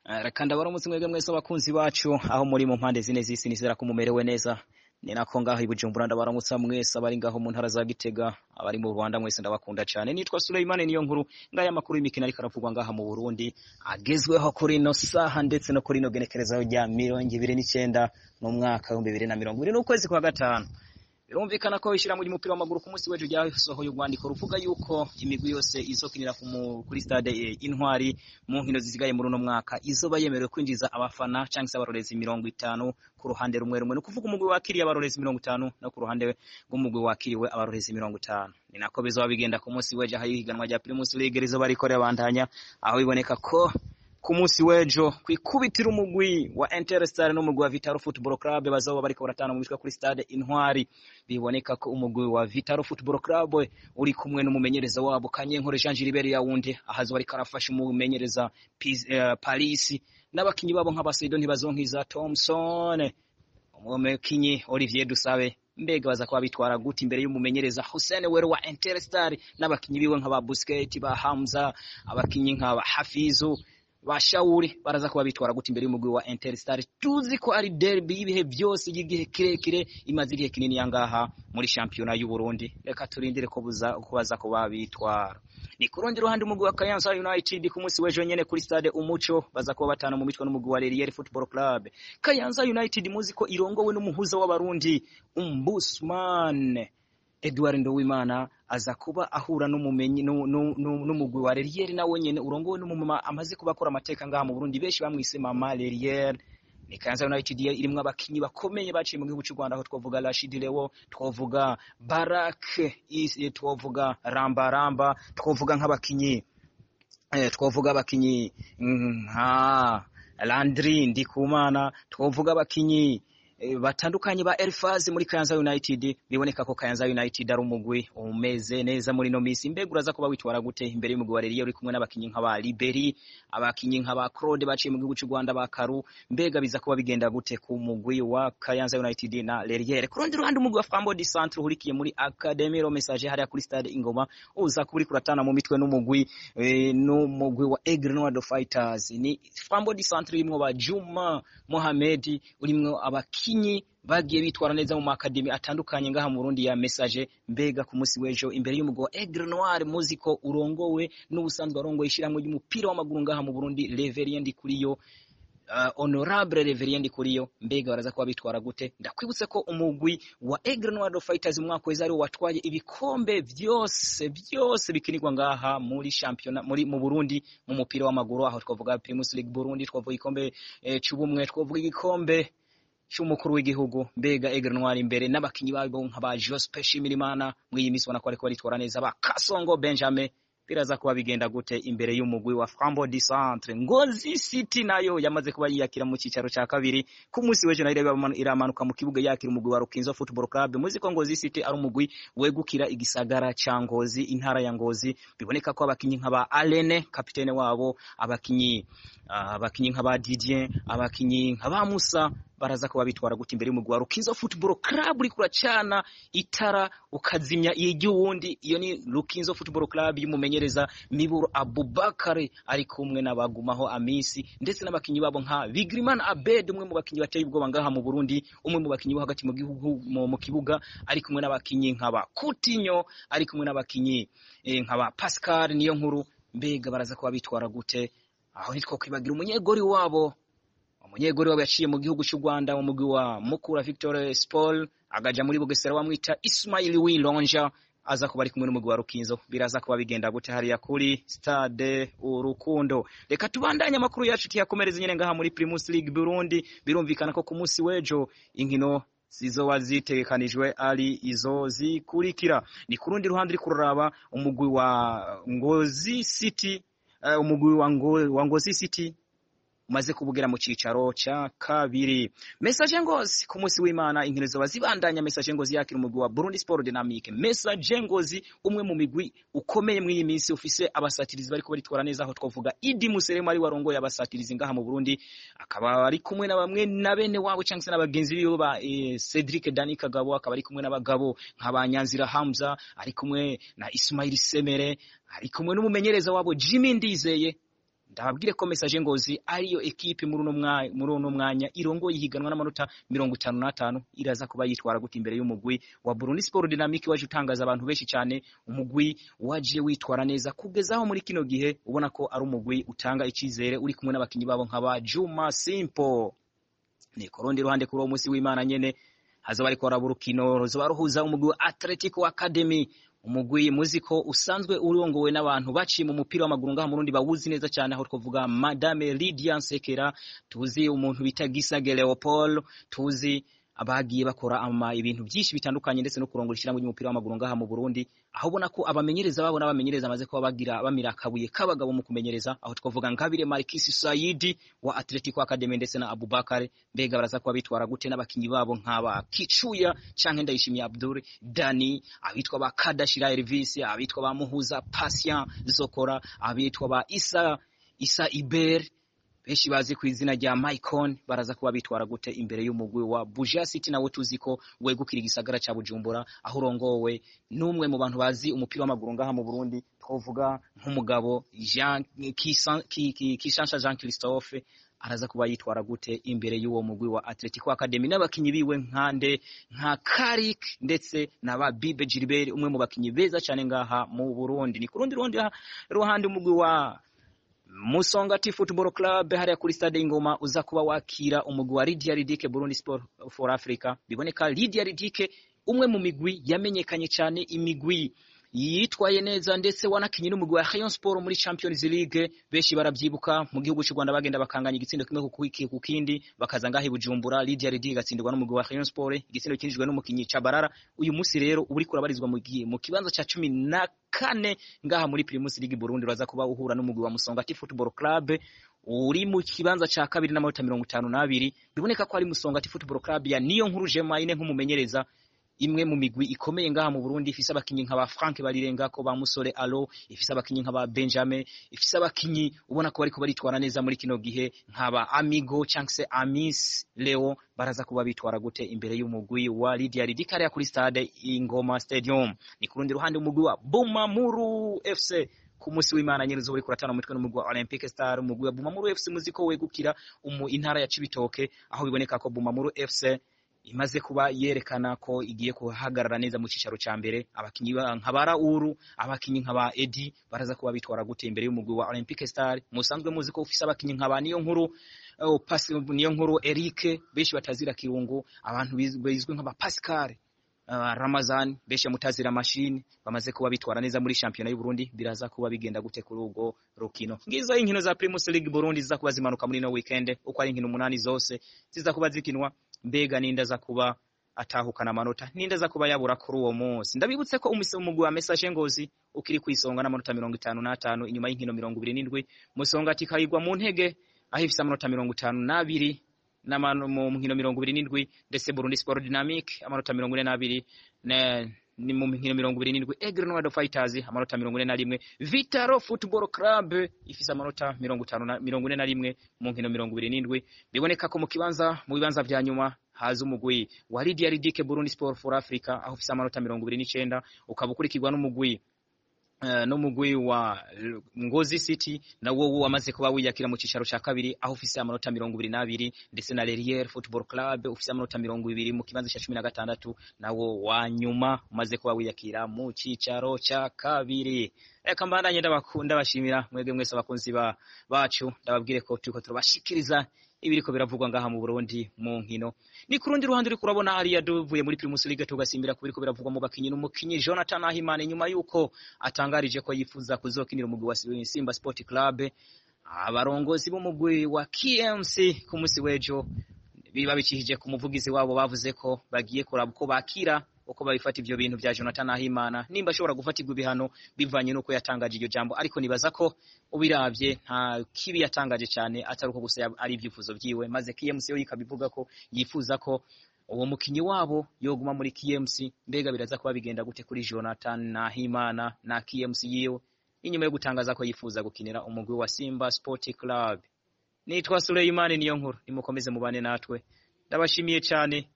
Rakanda baramutse mwebwe mwese abakunzi bacu aho muri mu mpande zine z'isi nizera ko mumerewe neza. Ni nako ngaho i Bujumbura ndabaramutsa mwese abari ngaho mu ntara za Gitega, abari mu Rwanda mwese ndabakunda cyane. Nitwa Suleimane niyo nkuru ngaya makuru y'imikino ariko aravugwa ngaha mu Burundi agezweho kuri no saha ndetse no kuri no genekerezaho rya 29 mu mwaka wa 2020 n'ukwezi kwa gatanu. Birumvikana ko ishira muri mupira w'amaguru ku munsi w'ejo ryasohoye urwandiko ruvuga yuko imigwi yose izokinira kuri stade Intwari mu nkino zizigaye muri uno mwaka izoba yemerewe kwinjiza abafana cyangwa se abarorezi 50 ku ruhande rumwe no kuvuga umugwi wakiriye abarorezi 50 no ku ruhande rw'umugwi wakiriwe abarorezi 50. Ni nako bizoba bigenda ku munsi w'ejo aho higanwa rya Primus League rizoba rikorera bandanya, aho biboneka ko ku munsi w'ejo kwikubitira umugwi wa Interstar n'umugwi wa Vitaro Football Club bazoba bariko baratana mu mitwe kuri stade Intwari. Biboneka ko umugwi wa Vitaro Football Club uri kumwe n'umumenyereza wabo Kanyenkore Jean Gilbert Yawunde ahazo bari karafasha umumenyereza Paris n'abakinyi babo nk'abasedo ntibazonkiza Thompson, umumekinyi Olivier Dusabe. Mbega baza kwa bitwara guti imbere y'umumenyereza Hussein Wero wa Interstar n'abakinyi biwe nk'aba Busquets, ba Hamza, abakinyi nk'aba Hafizu, Bashauri baraza kuba bitwara guti imbere y'umugwi wa Interstar. Tuzi ko ari derby y'ibihe byose y'igihe kirekire imaze igihe kinini yangaha muri championa y'u Burundi. Reka turindire ko baza kuba bitwara. Ni kurundi ruhande umugwi wa Kayanza United ku munsi w'ejo nyene kuri stade Umuco baza kuba batana mu mitwe n'umugwi wa Lerier Football Club. Kayanza United muzi ko irongowe n'umuhuza w'abarundi Umbusman Edouard Ndowimana aza kuba ahura n'umumenyi n'umugwi wa Lerier nawe nyene urongowe n'umumama amaze kubakora amateka ngaha mu Burundi benshi bamwise Mama Lerier. Ni Kayanza United irimwe abakinyi bakomeye baciye mu gihugu cy'u Rwanda aho twavuga Rashid Lewo, twavuga Barak, twavuga Ramba, twavuga nk'abakinyi twavuga abakinyi nka Landry Ndikumana, twavuga abakinyi batandukanye ba Elfaz muri Kayanza United. Biboneka ko Kayanza United ari umugwi umeze neza muri no misi. Mbega uraza kuba witwara gute imbere y'umugwi wa Lerier uri kumwe n'abakinyi nk'aba Liberi, abakinyi nk'aba Claude baciye mu gihugu cy'u Rwanda ba Karu? Mbega biza kuba bigenda gute ku mugwi wa Kayanza United na Lerier? Ku rundi ruhande umugwi wa Flambeau du Centre uhurikiye muri Academy Ro Message hariya kuri stade Ingoma uza kuba uri kuratana mu mitwe n'umugwi wa Aigle Noir Fighters. Ni Flambeau du Centre imwe ba Juma Mohamed urimwe abakinyi bagiye bitwara neza mu makademi atandukanye ngaha mu Burundi ya Message. Mbega ku munsi w'ejo imbere y'umugwi wa Aigle Noir muziko urongowe n'ubusanzwe arongoye ishiramwe ry'umupira w'amaguru ngaha mu Burundi Reverien Ndikuriyo, Honorable Reverien Ndikuriyo. Mbega baraza kuba bitwara gute? Ndakwibutse ko umugwi wa Aigle Noir Fighters umwaka weza ari watwaye ibikombe byose bikinirwa ngaha muri championnat mu Burundi mu mupira w'amaguru, aho twavuga Primus League Burundi, twavuga ikombe cy'ubumwe, twavuga igikombe cy'umukuru w'igihugu. Mbega Aigle Noir imbere n'abakinyi babo nk'aba Joseph Shimirimana mw'iyi misi ubona ko ariko baritwara neza, ba Kasongo Benjamin. Biraza kuba bigenda gute imbere y'umugwi wa Flambeau du Centre? Ngozi City nayo yamaze kuba yiyakira mu cicaro ca kabiri ku munsi w'ejo nayo iramanuka mu kibuga yakira umugwi wa Rukinzo Football Club. Muzi ko Ngozi City ari umugwi wegukira igisagara ca Ngozi, intara ya Ngozi. Biboneka ko abakinyi nk'aba Alene kapitene wabo, abakinyi nk'aba Didier, abakinyi nk'aba Musa baraza kuba bitwara gute imbere y'umugwi wa Rukinzo Football Club uri kuracana itara ukazimya iry'uwundi. Iyo ni Rukinzo Football Club y'umumenyereza Miburu Abubakar ari kumwe n'abagumaho Amisi ndetse n'abakinyi babo nka Bigrimana Abed, umwe mu bakinyi bateye ubwoba ngaha mu Burundi, umwe mu bakinyi bo hagati mu gihugu mu kibuga, ari kumwe n'abakinyi nk'aba Coutinho, ari kumwe n'abakinyi nk'aba Pascal niyo nkuru. Mbega baraza kuba bitwara gute? Aho nitwo kwibagira umunyegori wabo yaciye mu gihugu cy'u Rwanda mu mugwi wa Mukura Victor Sport agaja muri Bugesera wamwita Ismail Wilonja, aza kuba ari kumwe n'umugwi wa Rukinzo. Biraza kuba bigenda gute hariya kuri stade Urukundo? Reka tubandanye amakuru yacu tiyakomereza nyene ngaha muri Primus League Burundi. Birumvikana ko ku munsi w'ejo inkino zizoba zitegekanijwe ari izo zikurikira. Ni kurundi ruhande uri kuraba umugwi wa Ngozi City, umugwi wa Ngozi City umaze kubugera mu cicaro ca kabiri. Message Ngozi ku munsi w'Imana inkino zoba zibandanya. Message Ngozi yakira umugwi wa Burundi Sport Dynamique. Message Ngozi umwe mu migwi ukomeye mw'iyi minsi ufise abasatirizi bariko baritwara neza, aho twavuga Idi Muserema ari warongoye abasatirizi ngaha mu Burundi, akaba ari kumwe na bamwe na bene wabo cyangwa se n'abagenzi biwe ba Cedric Dani Kagabo, akaba ari kumwe n'abagabo nk'abanyanzira Hamza, ari kumwe na Ismail Semere, ari kumwe n'umumenyereza wabo Jimmy Ndizeye. ndababwire ko Message Ngozi ariyo equipe muri uno mwanya irongoye ihiganwa n'amanota 55 iraza kuba yitwara gute imbere y'umugwi wa Burundi Sport Dynamique waje utangaza abantu benshi cyane, umugwi waje witwara neza kugezaho muri kino gihe ubona ko ari umugwi utanga icizere uri kumwe n'abakinyi babo nk'aba Juma Simple. Ni kurundi ruhande kuri uwo munsi w'Imana nyene hazaba ariko urukino ruzoba ruhuza umugwi wa Atletico Academy, umugwi muziko usanzwe urongowe n'abantu baciye mu mupira w'amaguru ngaha mu Burundi bawuzi neza cyane, aho twovuga Madame Lydia Nsekera, tuzi umuntu bita Gisage Leopold, tuzi abagiye bakora ibintu byinshi bitandukanye ndetse no kurongora ishyirahamwe ry'umupira w'amaguru ngaha mu Burundi, aho ubona ko abamenyereza babo n'abamenyereza amaze kuba bagira bamira akabuye kabagabo mu kumenyereza, aho twavuga Ngabire Marquis Saidi wa Atletico Academy ndetse na Abubakar. Mbega baraza kuba bitwara gute n'abakinyi babo nk'aba Kicuya canke Ndayishimiye Abdul Dani, abitwa ba Kadashira Elvis, abitwa ba Muhuza Patient Zokora, abitwa ba Isa Iber, benshi bazi ku izina rya Maicon, baraza kuba bitwara gute imbere y'umugwi wa Buja City nawo tuziko wegukira igisagara ca Bujumbura, aho urongowe n'umwe mu bantu bazi umupira w'amaguru ngaha mu Burundi, twovuga nk'umugabo Jean Kishansha Jean Christophe. Araza kuba yitwara gute imbere y'uwo mugwi wa Atletico Academy n'abakinyi biwe nka Karik ndetse na ba Bibe Gilbert, umwe mu bakinyi beza cyane ngaha mu Burundi. Ni kurundi ruhande umugwi wa Musongati Football Club hariya kuri stade Ingoma uza kuba wakira umugwi wa Lydia Ridike Burundi Sport for Africa. Biboneka Lydia Ridike umwe mu migwi yamenyekanye cyane, imigwi yitwaye neza ndetse wanakinye n'umugwi wa Rayon Sport muri Champions League. Benshi baravyibuka mu gihugu cy'u Rwanda bagenda bakanganya igitsindo kimwe ku kindi, bakaza ngahe Bujumbura Lydia Ridike gatsindirwa n'umugwi wa Rayon Sport, igitsindo kinjijwe n'umukinyi Chabarara. Uyu munsi rero uri kurabarizwa mu kibanza ca 14 ngaha muri Primus League Burundi, uraza kuba uhura n'umugwi wa Musongati Football Club uri mu kibanza ca kabiri n'amanota 52. Biboneka ko ari Musongati Football Club ya niyo nkuru Jemaine nk'umumenyereza, imwe mu migwi ikomeye ngaha mu Burundi, ifise abakinyi nk'aba Frank Barirenga ko ba Musore Allo, ifise abakinyi nk'aba Benjamin, ifise abakinyi ubona ko bariko baritwara neza muri kino gihe nk'aba Amigo Chankse Amis Leo. Baraza kuba bitwara gute imbere y'umugwi wa Lydia Ridike hariya kuri stade Ingoma Stadium. Ni kurundi ruhande umugwi wa Bumamuru FC ku munsi w'Imana nyene uzoba uriko uratana mu mitwe n'umugwi wa Olympic Star. Umugwi wa Bumamuru FC muziko wegukira intara ya Cibitoke, aho biboneka ko Bumamuru FC imaze kuba yerekana ko igiye kuhagarara neza mu cicaro ca mbere. Abakinyi nk'abara uru, abakinyi nk'aba Edi baraza kuba bitwara gute imbere y'umugwi wa Olympic Star. Musanzwe muzi ko ufise abakinyi nk'aba niyo nkuru Eric, benshi batazira kirungu, abantu bizwe nk'aba Pascal Ramazan, benshi mutazira machine, bamaze kuba bitwara neza muri championnat y'u Burundi. Biraza kuba bigenda gute kuri ubwo rukino. Ngizo inkino za Primus League Burundi ziza kuba zimanuka muri no weekend, uko ari inkino 8 zose ziza kuba zikinwa. Mbega ninda za kuba atahukana amanota, ninda za kuba yabura kuri uwo munsi. Ndabibutse ko umugwi wa Message Ngozi ukiri kwisonga n'amanota 55 inyuma y'inkino 27. Musongati kayigwa mu ntege aho ifise amanota 52 mu nkino 27, ndetse Burundi Sport Dynamique amanota 42 ni mu nkino 27. Aigle Noir Fighters amanota 41. Vitaro Football Club ifise amanota 41 mu nkino 27. Biboneka ko mu bibanza vya nyuma haza umugwi wa Lydia Ridike Burundi Sport for Africa aho ufise amanota 29, ukaba ukurikirwa n'umugwi wa Ngozi City nawo wamaze kuba wiyakira mu cicaro ca kabiri aho ufise amanota 22, ndetse na Lerier Football Club ufise amanota 20 mu kibanza ca 16, nawo wa nyuma umaze kuba wiyakira mu cicaro ca kabiri. Reka mbandanye ndabashimira mwebwe mwese abakunzi bacu, ndababwire ko turiko turabashikiriza ibiriko biravugwa ngaha mu Burundi mu nkino. Ni kurundi ruhande uri kurabona hariya duvuye muri Primus League tugasimbira kubiriko biravugwa mu bakinyi n'umukinyi Jonathan Ahimana, nyuma yuko atangarije ko yifuza kuzokinira umugwi wa Simba Sport Club. Abarongozi b'umugwi wa KMC ku munsi w'ejo bibabikihije ku muvugizi wabo, bavuze ko bagiye kuraba uko bakira uko babifata ivyo bintu vya Jonathan Ahimana, nimba ashobora gufatirwa ibihano bivanye nuko yatangaje iryo jambo. Ariko nibaza ko ubiravye nta kibi yatangaje cyane, atari uko gusa ari ivyifuzo vyiwe, maze KMC yo ikabivuga ko yifuza ko uwo mukinyi wabo yoguma muri KMC. Mbega biraza kuba bigenda gute kuri Jonathan Ahimana na KMC yiwe inyuma yo gutangaza ko yifuza gukinira umugwi wa Simba Sport Club? Nitwa Suleimani niyo nkuru, nimukomeze mubane natwe, ndabashimiye cyane.